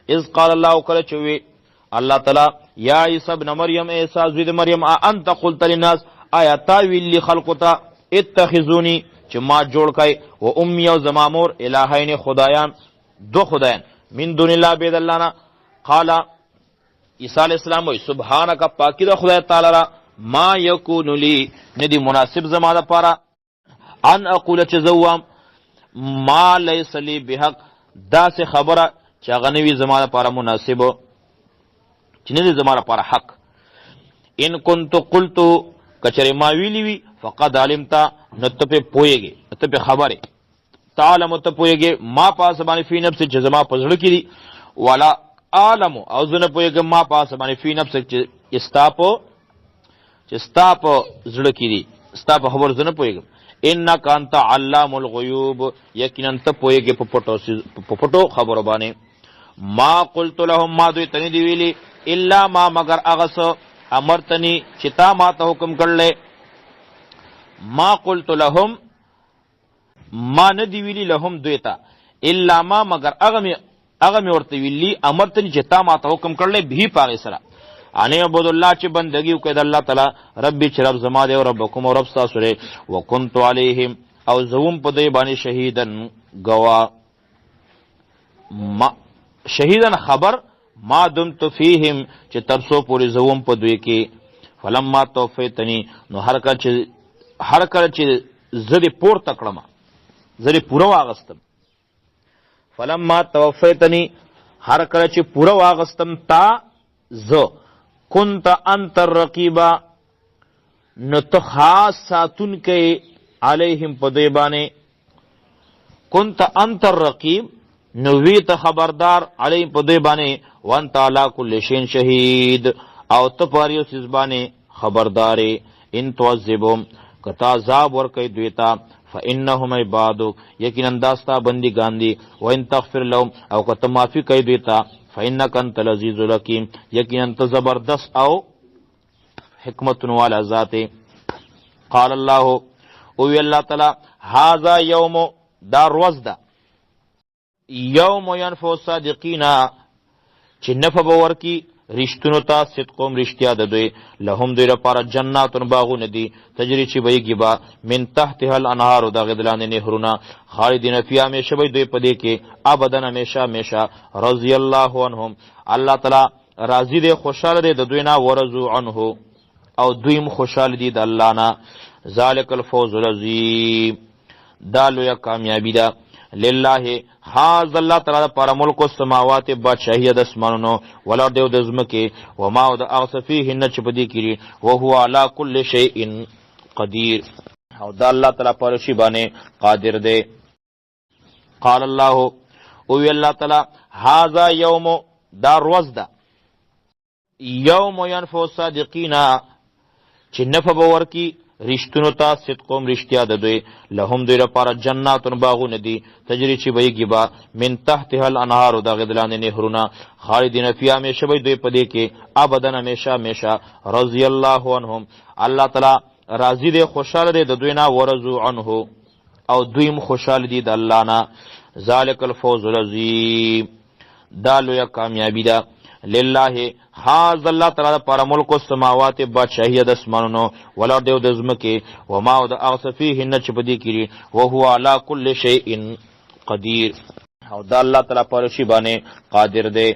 اذ قال الله کله چوي الله تعالی یا عیسی ابن مریم عیسی زوی د مریم انت قلت للناس آیا تا ویلی خلقتا اتخذونی چې ما جوړ کای و امی او زما مور الہین خدایان دو خدایان من دون الله بيد الله نه. قال عیسی علیہ السلام وی سبحانک پاکی د خدای تعالی را ما یکون لی ندی مناسب زما د پاره ان اقول چې زوام ما لیس لی بحق دا سے خبره چې هغه نوی زما د پاره مناسب چې ندی زما د پاره حق. ان كنت قلت کچری ما ویلی وی فقد علمتا نت په پويږي نت په خبره تعلم ته پويږي ما پاس باندې فی نفس چې زما پزړه کړي ولا عالم او زنه پويږي ما پاس باندې فی نفس چې استاپو چې استاپو زړه کړي استاپو خبر زنه پويږي انک انت علام الغیوب یقینا ته پويږي په پټو خبر باندې. ما قلت لهم ما دوی تنی دی ویلی الا ما مگر اغس امرتنی چې تا ما ته حکم کړل. ما قلت لهم ما ندی ویلی لهم دویتا الا ما مگر اغه می ورته ویلی امرتنی چې تا ما ته حکم کړل به پاغه سره ان عبد الله چې بندگی وکړه د الله تعالی ربي چې رب زما دی او ربکم او رب تاسو لري وکنت علیهم او زوم په دې باندې شهیدن گوا ما شهیدن خبر ما دمت فیهم چې ترسو پوری زوم په دوی کې فلما توفیتنی نو هر کله چې زری پور تکړم زری پورا واغستم فلما توفیتنی هر کله چې پورا واغستم تا زو كنت انت الرقیبا نو تو خاص ساتون کې علیهم په دوی باندې كنت انت الرقیب نو وی ته خبردار علیهم په دوی باندې وانت علی کل شیء شهید او ته پر یو څه باندې خبردارې ان تعذبهم کتا عذاب ور کوي دوی ته فانهم عبادک یقینا داستا بندی گاندی و ان تغفر لهم او کته معافی کوي دوی ته فانک انت العزیز الحکیم یقینا انت زبردست او حکمت والا ذات. قال الله او الله تعالی هذا یوم دا روز دا یوم ینفع الصادقین چې نفع باور کی رشتونو تا صدقوم رشتیا د دوی لهم دوی لپاره جناتون باغونه دي تجری چې بهیږي با من تحتها الانهار د غدلان نهرونه خالدین فیها همیشه به دوی په دې کې ابدا همیشه رضی الله عنهم الله تعالی راضی دی خوشاله دی د دوی نه ورضوا عنه او دویم خوشاله دي د الله نه. ذالک الفوز العظیم دا لویه کامیابی ده. لله حاز الله تعالی پر ملک السماوات بادشاہی د اسمانونو ولا دیو د زمکه و ما د اغصفیه نه چپدی کړي او هو علی کل شیء قدیر او دا الله تعالی پر شی باندې قادر دی. قال الله او الله تعالی هاذا یوم دا روز ده یوم ینفع الصادقین چې نفع باور کی رشتونو تا صدقوم رشتیا د دوی لهم دوی لپاره جناتون باغونه دي تجری چې بهیږي با من تحتها الانهار د غدلان نهرونه خالدین فیها همیشه به دوی په دې کې ابدا همیشه رضی الله عنهم الله تعالی راضی دی خوشاله دی د دوی نه ورضوا عنه او دویم خوشاله دي د الله نه. ذالک الفوز العظیم دا لویه کامیابی ده. لله حاز الله تعالی پر ملک السماوات بادشاہی د اسمانونو ولا دیو د زمکه و ما د اغصفیه نه چپدی کړي او هو علی کل شیء قدیر او دا الله تعالی پر شی باندې قادر دی.